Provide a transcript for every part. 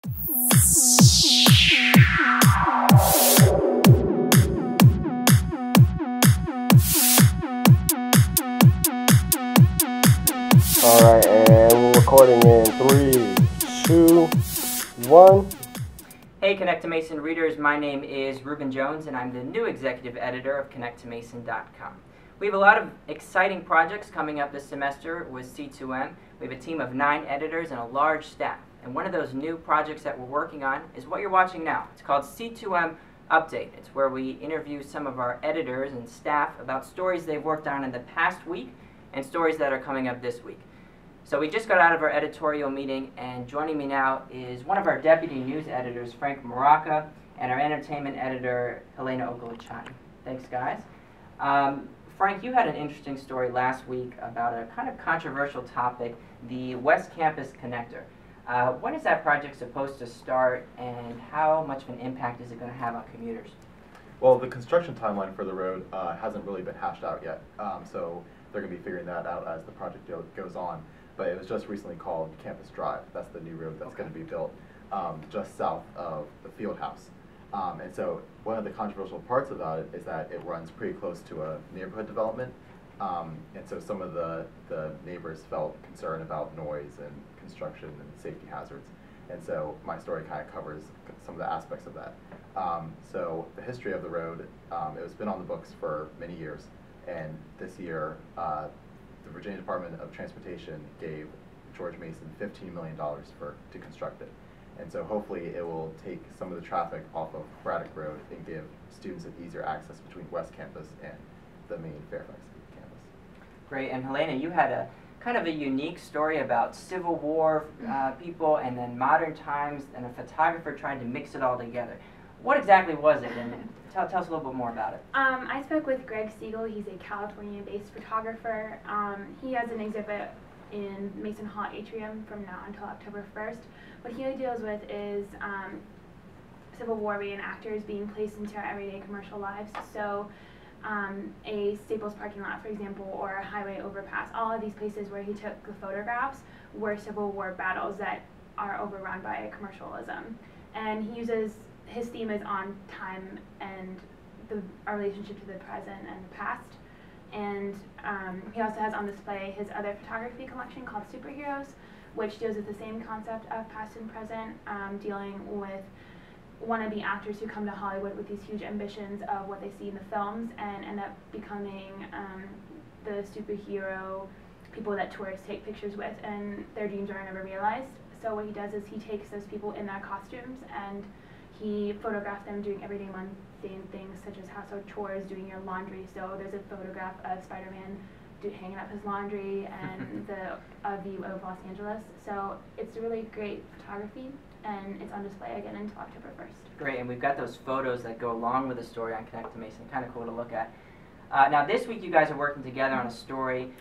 Alright, and we're recording in 3, 2, 1. Hey Connect to Mason readers, my name is Ruben Jones and I'm the new executive editor of ConnectToMason.com. We have a lot of exciting projects coming up this semester with C2M. We have a team of 9 editors and a large staff. And one of those new projects that we're working on is what you're watching now. It's called C2M Update. It's where we interview some of our editors and staff about stories they've worked on in the past week and stories that are coming up this week. So we just got out of our editorial meeting, and joining me now is one of our deputy news editors, Frank Maraca, and our entertainment editor, Helena Okolachani. Thanks, guys. Frank, you had an interesting story last week about a kind of controversial topic, the West Campus Connector. When is that project supposed to start, and how much of an impact is it going to have on commuters? Well, the construction timeline for the road hasn't really been hashed out yet, so they're going to be figuring that out as the project goes on. But it was just recently called Campus Drive. That's the new road that's going to be built just south of the field house. And so one of the controversial parts about it is that it runs pretty close to a neighborhood development. And so some of the neighbors felt concerned about noise and construction and safety hazards. And so my story kind of covers some of the aspects of that. So the history of the road, it was been on the books for many years. And this year, the Virginia Department of Transportation gave George Mason $15 million to construct it. And so hopefully it will take some of the traffic off of Braddock Road and give students an easier access between West Campus and the main Fairfax campus. Great, and Helena, you had a kind of a unique story about Civil War people and then modern times and a photographer trying to mix it all together. What exactly was it, and tell us a little bit more about it. I spoke with Greg Siegel. He's a California-based photographer. He has an exhibit in Mason Hall Atrium from now until October 1st. What he deals with is Civil War reenactors being placed into our everyday commercial lives. So a Staples parking lot, for example, or a highway overpass, all of these places where he took the photographs were Civil War battles that are overrun by commercialism. And he uses, his theme is on time and our relationship to the present and the past. And he also has on display his other photography collection called Superheroes, which deals with the same concept of past and present, dealing with wannabe actors who come to Hollywood with these huge ambitions of what they see in the films and end up becoming the superhero people that tourists take pictures with, and their dreams are never realized. So what he does is he takes those people in their costumes and he photographed them doing everyday mundane things such as household chores, doing your laundry. So there's a photograph of Spider-Man hanging up his laundry and the view of Los Angeles. So it's really great photography, and it's on display again until October 1st. Great, and we've got those photos that go along with the story on Connect to Mason. Kind of cool to look at. Now this week you guys are working together on a story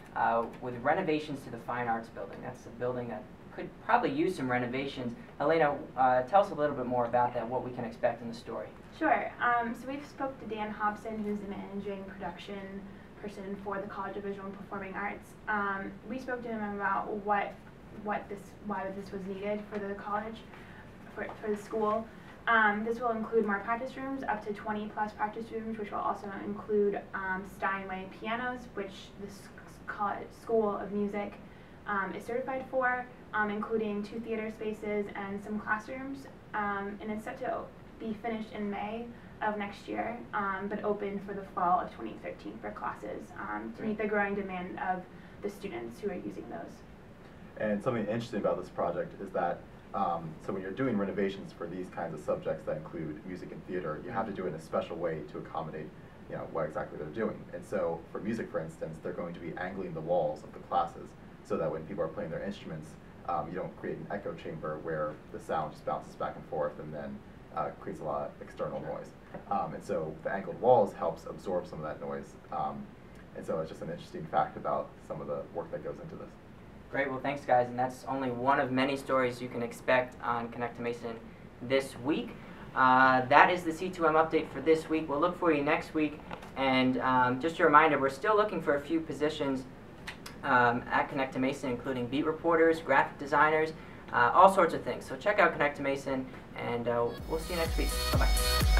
with renovations to the Fine Arts Building. That's a building that could probably use some renovations. Helena, tell us a little bit more about that, what we can expect in the story. Sure. So we've spoke to Dan Hobson, who's the managing production person for the College of Visual and Performing Arts. We spoke to him about why this was needed for the college, for the school. This will include more practice rooms, up to 20 plus practice rooms, which will also include Steinway pianos, which the School of Music is certified for, including 2 theater spaces and some classrooms. And it's set to be finished in May of next year, but open for the fall of 2013 for classes to meet the growing demand of the students who are using those. And something interesting about this project is that so when you're doing renovations for these kinds of subjects that include music and theater, you have to do it in a special way to accommodate what exactly they're doing. And so for music, for instance, they're going to be angling the walls of the classes so that when people are playing their instruments, you don't create an echo chamber where the sound just bounces back and forth and then creates a lot of external noise. And so the angled walls helps absorb some of that noise. And so it's just an interesting fact about some of the work that goes into this. Great, well thanks guys, and that's only one of many stories you can expect on Connect to Mason this week. That is the C2M update for this week. We'll look for you next week, and just a reminder, we're still looking for a few positions at Connect to Mason, including beat reporters, graphic designers, all sorts of things. So check out Connect to Mason, and we'll see you next week. Bye-bye.